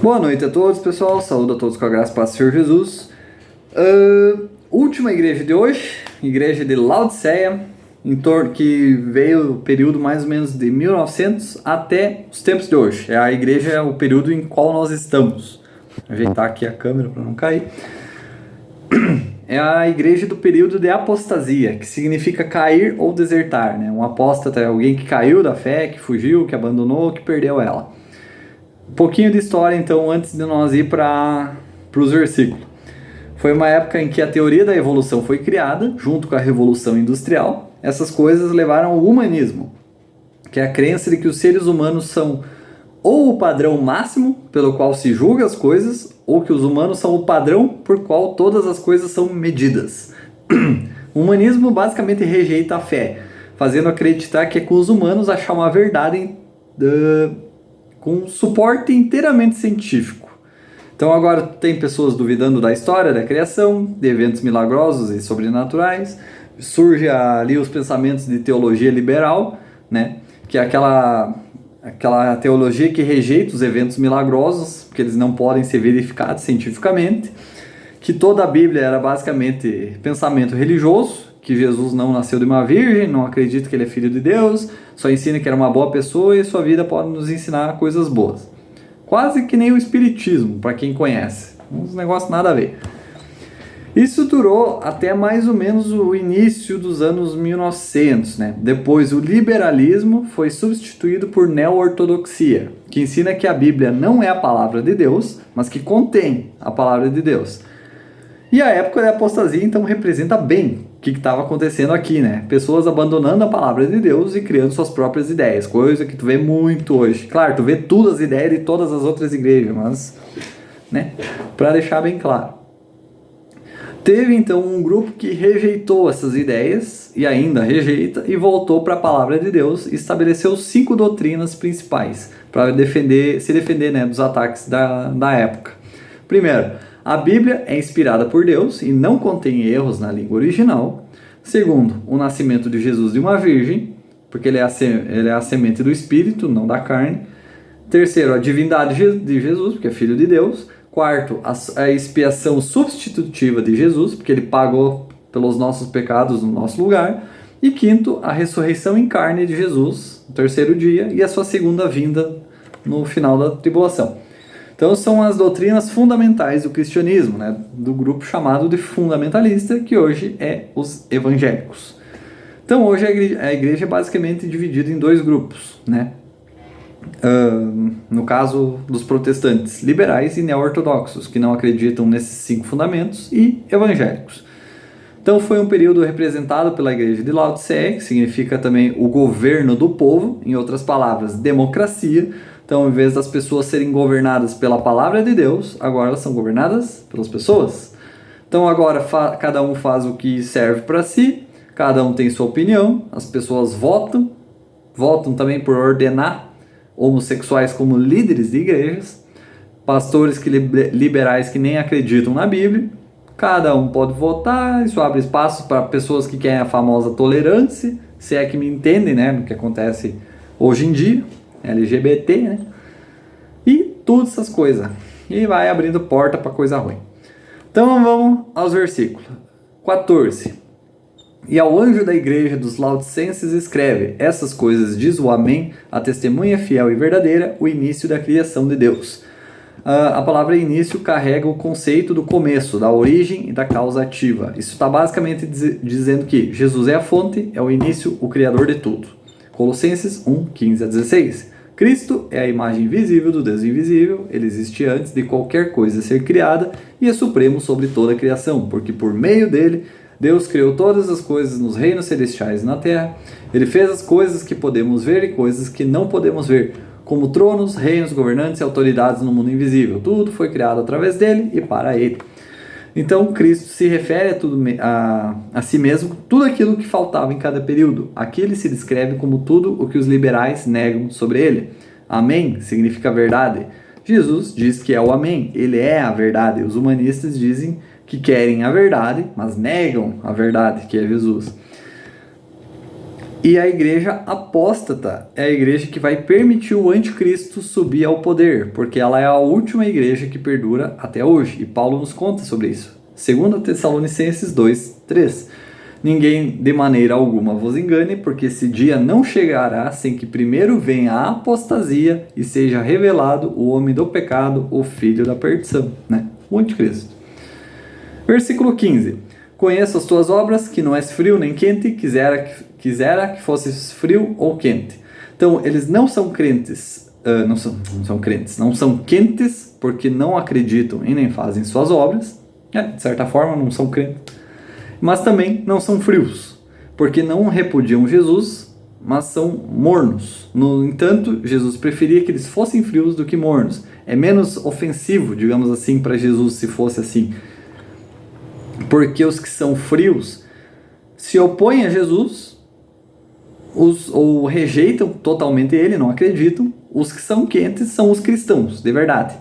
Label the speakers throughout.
Speaker 1: Boa noite a todos, pessoal. Saúdo a todos com a graça e paz do Senhor Jesus. Última igreja de hoje, igreja de Laodiceia, que veio o período mais ou menos de 1900 até os tempos de hoje. A igreja é o período em qual nós estamos. Vou ajeitar aqui a câmera para não cair. É a igreja do período de apostasia, que significa cair ou desertar, né? Um apóstata é alguém que caiu da fé, que fugiu, que abandonou, que perdeu ela. Um pouquinho de história, então, antes de nós ir para os versículos. Foi uma época em que a teoria da evolução foi criada, junto com a Revolução Industrial. Essas coisas levaram ao humanismo, que é a crença de que os seres humanos são ou o padrão máximo pelo qual se julga as coisas, ou que os humanos são o padrão por qual todas as coisas são medidas. O humanismo basicamente rejeita a fé, fazendo acreditar que é com os humanos achar uma verdade com suporte inteiramente científico. Então agora tem pessoas duvidando da história da criação, de eventos milagrosos e sobrenaturais. Surge ali os pensamentos de teologia liberal, né? Que é aquela teologia que rejeita os eventos milagrosos, porque eles não podem ser verificados cientificamente. Que toda a Bíblia era basicamente pensamento religioso, que Jesus não nasceu de uma virgem, não acredita que ele é filho de Deus, só ensina que era uma boa pessoa e sua vida pode nos ensinar coisas boas. Quase que nem o espiritismo, para quem conhece. Uns negócios nada a ver. Isso durou até mais ou menos o início dos anos 1900, né? Depois o liberalismo foi substituído por neo-ortodoxia, que ensina que a Bíblia não é a palavra de Deus, mas que contém a palavra de Deus. E a época da apostasia, então, representa bem o que estava acontecendo aqui, né? Pessoas abandonando a palavra de Deus e criando suas próprias ideias, coisa que tu vê muito hoje. Claro, tu vê todas as ideias de todas as outras igrejas, mas, né? Para deixar bem claro. Teve, então, um grupo que rejeitou essas ideias, e ainda rejeita, e voltou para a palavra de Deus e estabeleceu 5 doutrinas principais para se defender, né, dos ataques da época. Primeiro, a Bíblia é inspirada por Deus e não contém erros na língua original. Segundo, o nascimento de Jesus de uma virgem, porque ele é a semente do Espírito, não da carne. Terceiro, a divindade de Jesus, porque é filho de Deus. Quarto, a expiação substitutiva de Jesus, porque ele pagou pelos nossos pecados no nosso lugar. E quinto, a ressurreição em carne de Jesus, no terceiro dia, e a sua segunda vinda no final da tribulação. Então são as doutrinas fundamentais do cristianismo, né, do grupo chamado de fundamentalista, que hoje é os evangélicos. Então hoje a igreja é basicamente dividida em 2 grupos, né? No caso dos protestantes, liberais e neo-ortodoxos, que não acreditam nesses 5 fundamentos, e evangélicos. Então foi um período representado pela igreja de Laodiceia, que significa também o governo do povo, em outras palavras, democracia. Então, em vez das pessoas serem governadas pela palavra de Deus, agora elas são governadas pelas pessoas. Então agora cada um faz o que serve para si, cada um tem sua opinião, as pessoas votam também por ordenar homossexuais como líderes de igrejas, pastores liberais que nem acreditam na Bíblia. Cada um pode votar, isso abre espaço para pessoas que querem a famosa tolerância, se é que me entendem, né, no que acontece hoje em dia, LGBT, né, e todas essas coisas, e vai abrindo porta para coisa ruim. Então vamos aos versículos. 14. E ao anjo da igreja dos Laodicenses escreve: essas coisas diz o Amém, a testemunha fiel e verdadeira, o início da criação de Deus. A palavra início carrega o conceito do começo, da origem e da causa ativa. Isso está basicamente dizendo que Jesus é a fonte, é o início, o criador de tudo. Colossenses 1, 15 a 16. Cristo é a imagem visível do Deus invisível, ele existe antes de qualquer coisa ser criada e é supremo sobre toda a criação, porque por meio dele Deus criou todas as coisas nos reinos celestiais e na terra. Ele fez as coisas que podemos ver e coisas que não podemos ver, como tronos, reinos, governantes e autoridades no mundo invisível. Tudo foi criado através dele e para ele. Então Cristo se refere a si mesmo, tudo aquilo que faltava em cada período. Aqui ele se descreve como tudo o que os liberais negam sobre ele. Amém significa verdade. Jesus diz que é o Amém, ele é a verdade. Os humanistas dizem que querem a verdade, mas negam a verdade, que é Jesus. E a igreja apóstata é a igreja que vai permitir o anticristo subir ao poder, porque ela é a última igreja que perdura até hoje. E Paulo nos conta sobre isso. 2 Tessalonicenses 2:3. Ninguém de maneira alguma vos engane, porque esse dia não chegará sem que primeiro venha a apostasia e seja revelado o homem do pecado, o filho da perdição, né? O anticristo. Versículo 15. Conheço as tuas obras, que não és frio nem quente, quisera que fosses frio ou quente. Então, eles não são crentes, não são quentes, porque não acreditam e nem fazem suas obras, de certa forma não são crentes, mas também não são frios, porque não repudiam Jesus, mas são mornos. No entanto, Jesus preferia que eles fossem frios do que mornos. É menos ofensivo, digamos assim, para Jesus se fosse assim. Porque os que são frios se opõem a Jesus ou rejeitam totalmente ele, não acreditam. Os que são quentes são os cristãos, de verdade.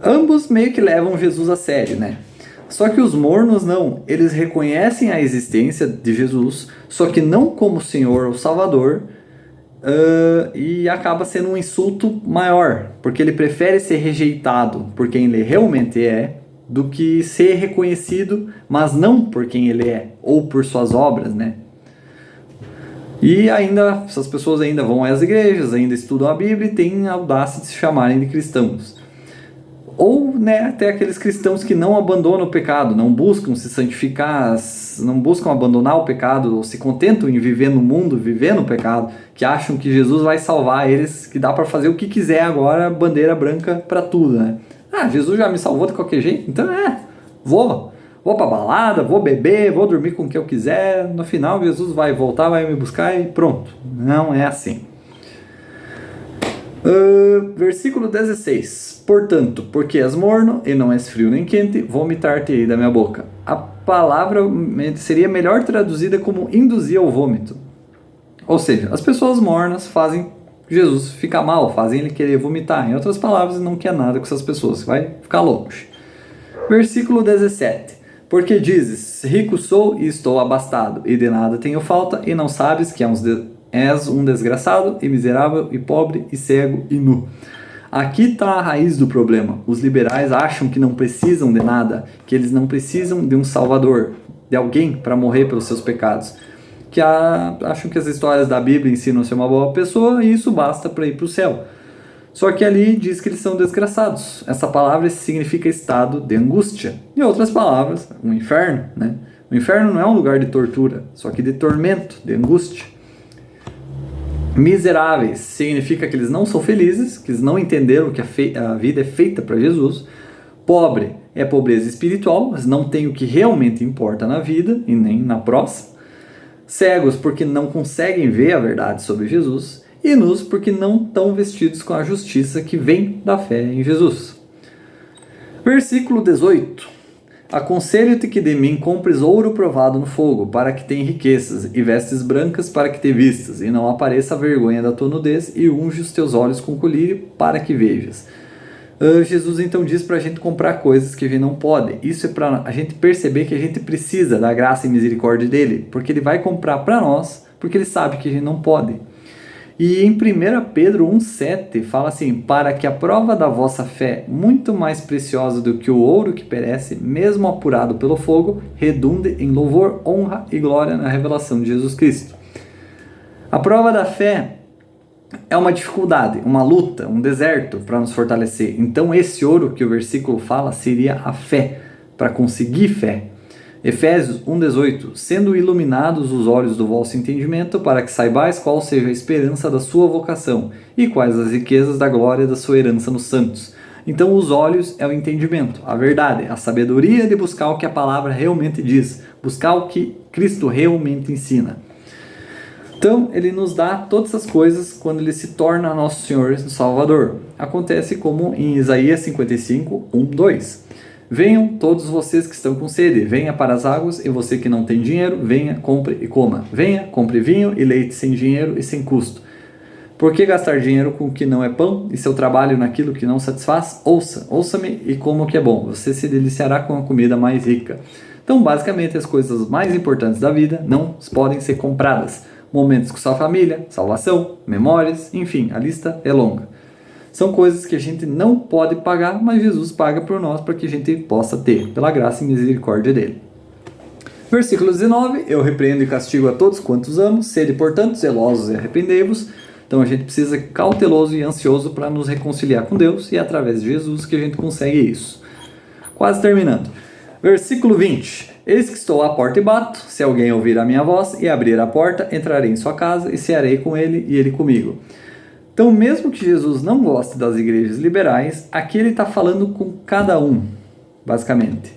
Speaker 1: Ambos meio que levam Jesus a sério, né? Só que os mornos não, eles reconhecem a existência de Jesus, só que não como Senhor ou Salvador, e acaba sendo um insulto maior, porque ele prefere ser rejeitado por quem ele realmente é, do que ser reconhecido, mas não por quem ele é, ou por suas obras, né? E ainda, essas pessoas ainda vão às igrejas, ainda estudam a Bíblia e têm a audácia de se chamarem de cristãos. Ou, né, até aqueles cristãos que não abandonam o pecado, não buscam se santificar, não buscam abandonar o pecado, ou se contentam em viver no mundo, viver no pecado, que acham que Jesus vai salvar eles, que dá para fazer o que quiser agora, bandeira branca para tudo, né? Ah, Jesus já me salvou de qualquer jeito, então vou pra balada, vou beber, vou dormir com o que eu quiser, no final Jesus vai voltar, vai me buscar e pronto. Não é assim. Versículo 16. Portanto, porque és morno e não és frio nem quente, vomitar-te-ei da minha boca. A palavra seria melhor traduzida como induzir ao vômito. Ou seja, as pessoas mornas fazem Jesus ficar mal, fazem ele querer vomitar. Em outras palavras, não quer nada com essas pessoas, vai ficar longe. Versículo 17. Porque dizes, rico sou e estou abastado, e de nada tenho falta, e não sabes que és um desgraçado, e miserável, e pobre, e cego, e nu. Aqui está a raiz do problema. Os liberais acham que não precisam de nada, que eles não precisam de um salvador, de alguém para morrer pelos seus pecados. Que acham que as histórias da Bíblia ensinam a ser uma boa pessoa e isso basta para ir para o céu. Só que ali diz que eles são desgraçados. Essa palavra significa estado de angústia. Em outras palavras, um inferno, né? O inferno não é um lugar de tortura, só que de tormento, de angústia. Miseráveis significa que eles não são felizes, que eles não entenderam que a vida é feita para Jesus. Pobre é pobreza espiritual, eles não têm o que realmente importa na vida e nem na próxima. Cegos porque não conseguem ver a verdade sobre Jesus, e nus porque não estão vestidos com a justiça que vem da fé em Jesus. Versículo 18. Aconselho-te que de mim compres ouro provado no fogo, para que tenha riquezas, e vestes brancas para que te vistas, e não apareça a vergonha da tua nudez, e unge os teus olhos com colírio para que vejas. Jesus então diz para a gente comprar coisas que a gente não pode. Isso é para a gente perceber que a gente precisa da graça e misericórdia dele, porque ele vai comprar para nós, porque ele sabe que a gente não pode. E em 1 Pedro 1,7 fala assim, para que a prova da vossa fé, muito mais preciosa do que o ouro que perece, mesmo apurado pelo fogo, redunde em louvor, honra e glória na revelação de Jesus Cristo. A prova da fé é uma dificuldade, uma luta, um deserto para nos fortalecer. Então esse ouro que o versículo fala seria a fé, para conseguir fé. Efésios 1,18. Sendo iluminados os olhos do vosso entendimento, para que saibais qual seja a esperança da sua vocação, e quais as riquezas da glória da sua herança nos santos. Então os olhos é o entendimento, a verdade, a sabedoria de buscar o que a palavra realmente diz, buscar o que Cristo realmente ensina. Então, ele nos dá todas essas coisas quando ele se torna nosso Senhor e Salvador. Acontece como em Isaías 55, 1, 2. Venham todos vocês que estão com sede, venha para as águas, e você que não tem dinheiro, venha, compre e coma. Venha, compre vinho e leite sem dinheiro e sem custo. Por que gastar dinheiro com o que não é pão e seu trabalho naquilo que não satisfaz? Ouça-me e coma o que é bom. Você se deliciará com a comida mais rica. Então, basicamente, as coisas mais importantes da vida não podem ser compradas. momentos com sua família, salvação, memórias, enfim, a lista é longa. São coisas que a gente não pode pagar, mas Jesus paga por nós para que a gente possa ter, pela graça e misericórdia dele. Versículo 19, eu repreendo e castigo a todos quantos amo, sede, portanto, zelosos e arrependei-vos. Então a gente precisa ser cauteloso e ansioso para nos reconciliar com Deus, e é através de Jesus que a gente consegue isso. Quase terminando. Versículo 20, eis que estou à porta e bato, se alguém ouvir a minha voz e abrir a porta, entrarei em sua casa e cearei com ele e ele comigo. Então, mesmo que Jesus não goste das igrejas liberais, aqui ele está falando com cada um, basicamente.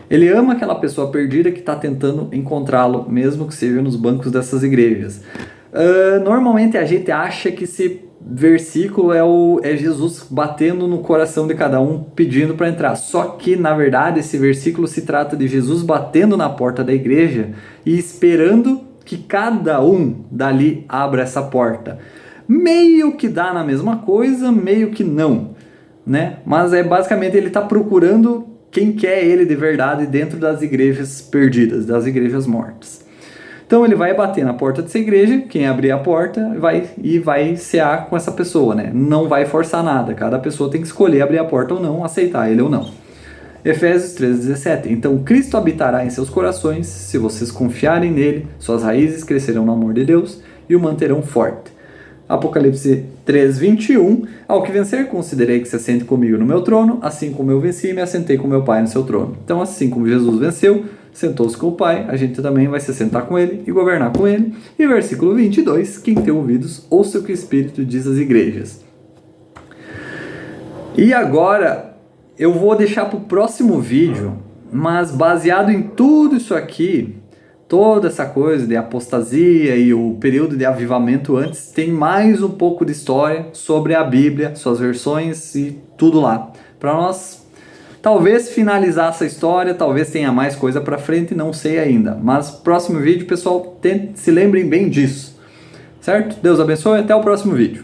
Speaker 1: Ele ama aquela pessoa perdida que está tentando encontrá-lo, mesmo que seja nos bancos dessas igrejas. Normalmente a gente acha que esse versículo é Jesus batendo no coração de cada um, pedindo para entrar. Só que, na verdade, esse versículo se trata de Jesus batendo na porta da igreja e esperando que cada um dali abra essa porta. Meio que dá na mesma coisa, meio que não, né? Mas basicamente ele está procurando quem quer ele de verdade dentro das igrejas perdidas, das igrejas mortas. Então ele vai bater na porta dessa igreja, quem abrir a porta vai cear com essa pessoa, né? Não vai forçar nada, cada pessoa tem que escolher abrir a porta ou não, aceitar ele ou não. Efésios 3,17, então Cristo habitará em seus corações, se vocês confiarem nele, suas raízes crescerão no amor de Deus e o manterão forte. Apocalipse 3:21, ao que vencer, considerei que se assente comigo no meu trono, assim como eu venci e me assentei com meu Pai no seu trono. Então, assim como Jesus venceu, sentou-se com o Pai, a gente também vai se sentar com ele e governar com ele. E versículo 22, quem tem ouvidos, ouça o que o Espírito diz às igrejas. E agora, eu vou deixar para o próximo vídeo, mas baseado em tudo isso aqui, toda essa coisa de apostasia e o período de avivamento antes, tem mais um pouco de história sobre a Bíblia, suas versões e tudo lá. Para nós, talvez finalizar essa história, talvez tenha mais coisa para frente, não sei ainda. Mas próximo vídeo, pessoal, se lembrem bem disso. Certo? Deus abençoe e até o próximo vídeo.